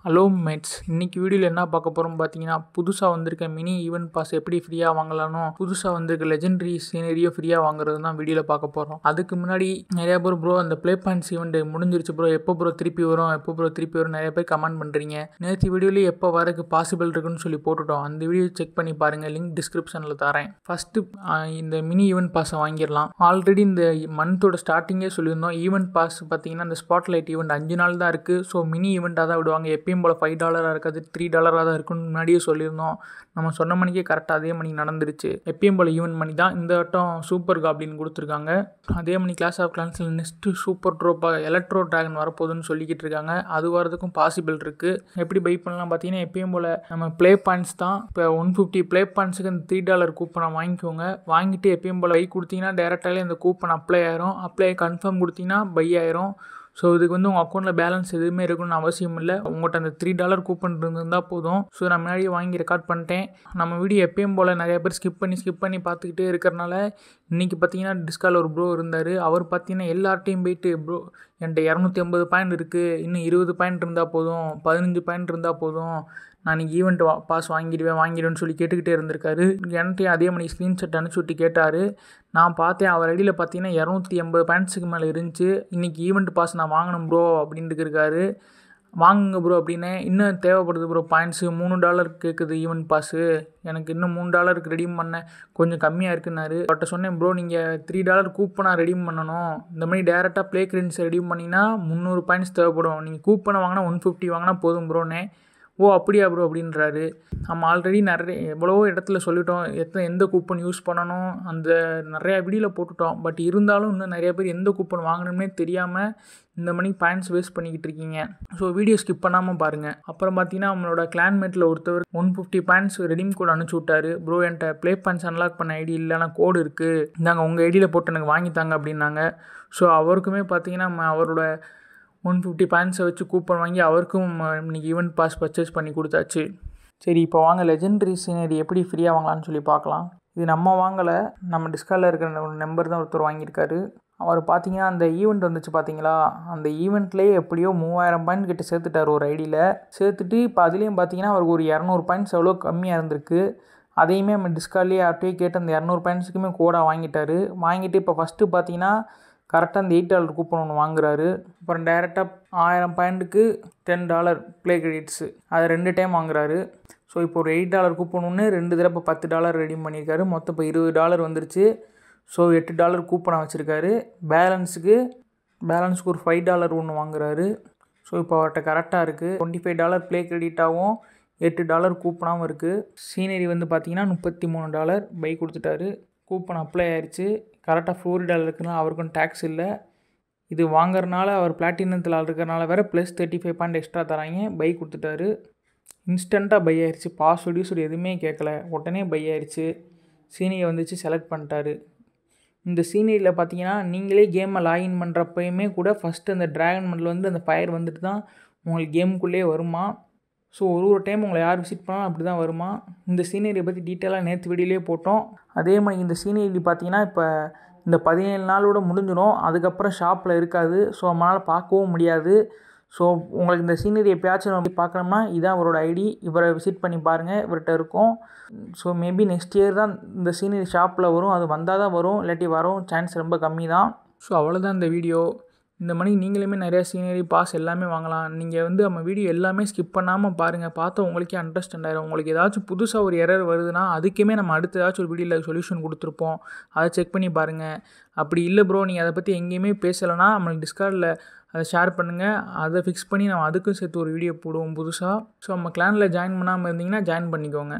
Hello mats, இன்னைக்கு வீடியோவில் என்ன பார்க்க போகிறோம் பார்த்தீங்கன்னா, புதுசாக வந்திருக்க மினி ஈவென்ட் பாஸ் எப்படி ஃப்ரீயாக வாங்கலானோ, புதுசாக வந்திருக்க லெஜெண்டரி சீனரியோ ஃப்ரீயாக வாங்குறது தான் வீடியோவில் பார்க்க போகிறோம். அதுக்கு முன்னாடி நிறையா பேர் ப்ரோ அந்த ப்ளே பாயிண்ட்ஸ் ஈவெண்ட் முடிஞ்சிருச்சு ப்ரோ, எப்போ ப்ரோ திருப்பி வரும் நிறைய பேர் கமெண்ட் பண்ணுறீங்க. நேற்று வீடியோலேயே எப்போ வரக்கு பாசிபிள் இருக்குன்னு சொல்லி போட்டுட்டோம். அந்த வீடியோ செக் பண்ணி பாருங்கள், லிங்க் டிஸ்கிரிப்ஷனில் தரேன். ஃபஸ்ட்டு இந்த மினி ஈவெண்ட் பாஸை வாங்கிடலாம். ஆல்ரெடி இந்த மந்தோட ஸ்டார்டிங்கே சொல்லியிருந்தோம், ஈவெண்ட் பாஸ் பார்த்தீங்கன்னா இந்த ஸ்பாட்லைட் ஈவெண்ட் 5 நாள் தான் இருக்குது. ஸோ மினி ஈவெண்ட்டாக தான் விடுவாங்க. எப்பயும் போல் $5 இருக்காது, $3 தான் இருக்குன்னு முன்னாடியே சொல்லியிருந்தோம். நம்ம சொன்ன மணிக்கே கரெக்டாக அதே மணிக்கு நடந்துருச்சு. எப்பயும் போல் ஈவெண்ட் மணி தான். இந்த வட்டம் சூப்பர் காப்ளின் கொடுத்துருக்காங்க. அதே மணி கிளாஸ் ஆஃப் கிளான்ஸில் நெக்ஸ்ட்டு சூப்பர் ட்ரோப்பாக எலக்ட்ரோ ட்ராகன் வரப்போகுதுன்னு சொல்லிக்கிட்டு இருக்காங்க. அது வரதுக்கும் பாசிபிள் இருக்குது. எப்படி பை பண்ணலாம் பார்த்தீங்கன்னா, எப்பயும் போல் நம்ம ப்ளே பாயிண்ட்ஸ் தான். இப்போ 150 ப்ளே பாயிண்ட்ஸுக்கு அந்த $3 கூப்பனை வாங்கிக்கோங்க. வாங்கிட்டு எப்பயும் போல் பை கொடுத்தீங்கன்னா டேரெக்டாகவே அந்த கூப்பன் அப்ளை ஆயிரும். அப்ளை கன்ஃபார்ம் கொடுத்தீங்கன்னா பை ஆயிரும். ஸோ இதுக்கு வந்து உங்கள் அக்கௌண்ட்டில் பேலன்ஸ் எதுவுமே இருக்கணும்னு அவசியம் இல்லை. உங்கள்கிட்ட அந்த $3 கூப்பன் இருந்தால் போதும். ஸோ நான் முன்னாடியே வாங்கி ரெக்கார்ட் பண்ணிட்டேன். நம்ம வீடியோ எப்பயும் போல் நிறைய பேர் ஸ்கிப் பண்ணி பார்த்துக்கிட்டே இருக்கிறனால இன்றைக்கி பார்த்தீங்கன்னா டிஸ்கால் ஒரு ப்ரோ இருந்தார். அவர் பார்த்தீங்கன்னா எல்லார்ட்டையும் போயிட்டு ப்ரோ என்கிட்ட 250 பாயிண்ட் இருக்குது, இன்னும் 20 பாயிண்ட் இருந்தால் போதும், 15 பாயிண்ட் இருந்தால் போதும், நான் இன்றைக்கி ஈவெண்ட் பாஸ் வாங்கிடுவேன்னு சொல்லி கேட்டுக்கிட்டே இருந்திருக்காரு. என்கிட்டையும் அதே மாதிரி ஸ்க்ரீன்ஷாட் அனுப்பிச்சி விட்டு கேட்டார். நான் பார்த்தேன், அவர் ஐடியில் பார்த்தீங்கன்னா 280 பாயிண்ட்ஸுக்கு மேலே இருந்துச்சு. இன்றைக்கி ஈவெண்ட் பாஸ் நான் வாங்கணும் ப்ரோ அப்படின்ட்டு இருக்காரு. வாங்குங்க ப்ரோ அப்படின்னு. இன்னும் தேவைப்படுது ப்ரோ பாயிண்ட்ஸு, $3 கேட்குது ஈவெண்ட் பாஸு, எனக்கு இன்னும் $3 ரெடீம் பண்ண கொஞ்சம் கம்மியாக இருக்குன்னாரு. அவர்கிட்ட சொன்னேன், ப்ரோ நீங்கள் $3 கூப்பனாக ரெடீம் பண்ணணும். இந்த மாதிரி டேரெக்டாக ப்ளே கிரெடிட்ஸ் ரெடீம் பண்ணிங்கன்னா 300 பாயிண்ட்ஸ் தேவைப்படும். நீங்கள் கூப்பனை வாங்கினா 150 வாங்கினா போதும் ப்ரோன்னே. ஓ அப்படியா ப்ரோ அப்படின்றாரு. நம்ம ஆல்ரெடி எவ்வளவோ இடத்துல சொல்லிட்டோம் எந்த கூப்பன் யூஸ் பண்ணணும், அந்த நிறையா வீடியோவில் போட்டுட்டோம். பட் இருந்தாலும் இன்னும் நிறைய பேர் எந்த கூப்பன் வாங்கணும்னே தெரியாமல் இந்த மணிக்கு பாயிண்ட்ஸ் வேஸ்ட் பண்ணிக்கிட்டு இருக்கீங்க. ஸோ வீடியோ ஸ்கிப் பண்ணாமல் பாருங்கள். அப்புறம் பார்த்தீங்கன்னா நம்மளோட கிளான்மேட்டில் ஒருத்தவர் 150 பாயிண்ட்ஸ் ரெடீம் கோட் அனுப்பிச்சி விட்டாரு. ப்ரோ என்கிட்ட ப்ளே பாயிண்ட்ஸ் அன்லாக் பண்ண ஐடி இல்லைனா கோடு இருக்குது, நாங்கள் உங்கள் ஐடியில் போட்டு எனக்கு வாங்கித்தாங்க அப்படின்னாங்க. ஸோ அவருக்குமே பார்த்தீங்கன்னா அவரோட 150 பாயிண்ட்ஸை வச்சு கூப்பன் வாங்கி அவருக்கும் இன்றைக்கி ஈவெண்ட் பாஸ் பர்ச்சேஸ் பண்ணி கொடுத்தாச்சு. சரி, இப்போ வாங்க லெஜெண்டரி சீனரி எப்படி ஃப்ரீயாக வாங்கலான்னு சொல்லி பார்க்கலாம். இது நம்ம வாங்கலை, நம்ம டிஸ்காலில் இருக்கிற ஒரு நம்பர் தான் ஒருத்தர் வாங்கியிருக்காரு. அவர் பார்த்தீங்கன்னா அந்த ஈவெண்ட் வந்துச்சு பார்த்தீங்களா, அந்த ஈவெண்ட்லேயே எப்படியோ 3000 பாயிண்ட் கிட்ட சேர்த்துட்டார் ஒரு ஐடியில். சேர்த்துட்டு இப்போ அதுலேயும் பார்த்தீங்கன்னா அவருக்கு ஒரு 200 பாயிண்ட்ஸ் எவ்வளோ கம்மியாக இருந்திருக்கு. அதையுமே நம்ம டிஸ்கால்லேயே யார்கிட்டயே கேட்டு அந்த 200 பாயிண்ட்ஸுக்குமே கோடாக வாங்கிட்டார். வாங்கிட்டு இப்போ ஃபஸ்ட்டு பார்த்தீங்கன்னா கரெக்டாக அந்த $8 கூப்பன் ஒன்று வாங்குறாரு. அப்புறம் டேரெக்டாக 1000 பாயிண்ட்டுக்கு $10 ப்ளே கிரெடிட்ஸு, அது 2 டைம் வாங்குறாரு. ஸோ இப்போ ஒரு $8 கூப்பன் ஒன்று 2 தடவை $10 ரெடீம் பண்ணியிருக்காரு. மொத்தம் இப்போ $20 வந்துருச்சு. ஸோ $8 கூப்பனை வச்சுருக்காரு. பேலன்ஸுக்கு ஒரு $5 ஒன்று வாங்குறாரு. ஸோ இப்போ அவர்கிட்ட கரெக்டாக இருக்குது. $25 ப்ளே கிரெடிட்டாகவும் $8 கூப்பனாகவும் இருக்குது. சீனரி வந்து பார்த்தீங்கன்னா $33 பை கொடுத்துட்டாரு. கூப்பன் அப்ளை ஆயிடுச்சு. கரெக்டாக $4 இருக்குன்னா அவருக்கும் டேக்ஸ் இல்லை. இது வாங்குறதுனால அவர் பிளாட்டினத்தில் இருக்கிறனால வேறு ப்ளஸ் 35 பாயிண்ட் எக்ஸ்ட்ரா தராங்க. பை கொடுத்துட்டாரு. இன்ஸ்டண்ட்டாக பை ஆயிடுச்சு. பாஸ்வேர்டு எதுவுமே கேட்கல, உடனே பை ஆயிடுச்சு. சீனரியை வந்துச்சு, செலக்ட் பண்ணிட்டாரு. இந்த சீனரியில் பார்த்தீங்கன்னா நீங்களே கேமை லாகின் பண்ணுறப்பயுமே கூட ஃபஸ்ட்டு அந்த ட்ராகன் மண்டில் வந்து அந்த ஃபயர் வந்துட்டு தான் உங்களுக்கு கேமுக்குள்ளேயே வருமா. ஸோ ஒரு டைம் உங்களை யார் விசிட் பண்ணாலும் அப்படி தான் வருமா. இந்த சீனரியை பற்றி டீட்டெயிலாக நேற்று வீடியோலேயே போட்டோம். அதே மாதிரி இந்த சீனரி பார்த்தீங்கன்னா இப்போ இந்த 17 நாளோட முடிஞ்சிடும். அதுக்கப்புறம் ஷாப்பில் இருக்காது. ஸோ நம்மளால் பார்க்கவும் முடியாது. ஸோ உங்களுக்கு இந்த சீனரி எப்போயாச்சும் நம்ம பார்க்கணும்னா இதான் அவரோட ஐடி, இவரை விசிட் பண்ணி பாருங்கள், இவர்கிட்ட இருக்கும். ஸோ மேபி நெக்ஸ்ட் இயர் தான் இந்த சீனரி ஷாப்பில் வரும். அது வந்தால் தான் வரும், இல்லாட்டி வரும் சான்ஸ் ரொம்ப கம்மி தான். ஸோ அவ்வளோதான் இந்த வீடியோ. இந்த மணிக்கு நீங்களுமே நிறையா சீனரி பாஸ் எல்லாமே வாங்கலாம். நீங்கள் வந்து நம்ம வீடியோ எல்லாமே ஸ்கிப் பண்ணாமல் பாருங்கள். பார்த்தா உங்களுக்கே அண்டர்ஸ்டாண்ட் ஆகிடும். உங்களுக்கு ஏதாச்சும் புதுசாக ஒரு எரர் வருதுன்னா அதுக்குமே நம்ம அடுத்த ஏதாச்சும் ஒரு வீடியோவில் சொல்யூஷன் கொடுத்துருப்போம், அதை செக் பண்ணி பாருங்கள். அப்படி இல்லை ப்ரோ நீங்கள் அதை பற்றி எங்கேயுமே பேசலைன்னா நம்மளுக்கு டிஸ்கார்டில் அதை ஷேர் பண்ணுங்கள், அதை ஃபிக்ஸ் பண்ணி நம்ம அதுக்கும் சேர்த்து ஒரு வீடியோ போடுவோம் புதுசாக. ஸோ நம்ம கிளானில் ஜாயின் பண்ணாமல் இருந்தீங்கன்னா ஜாயின் பண்ணிக்கோங்க.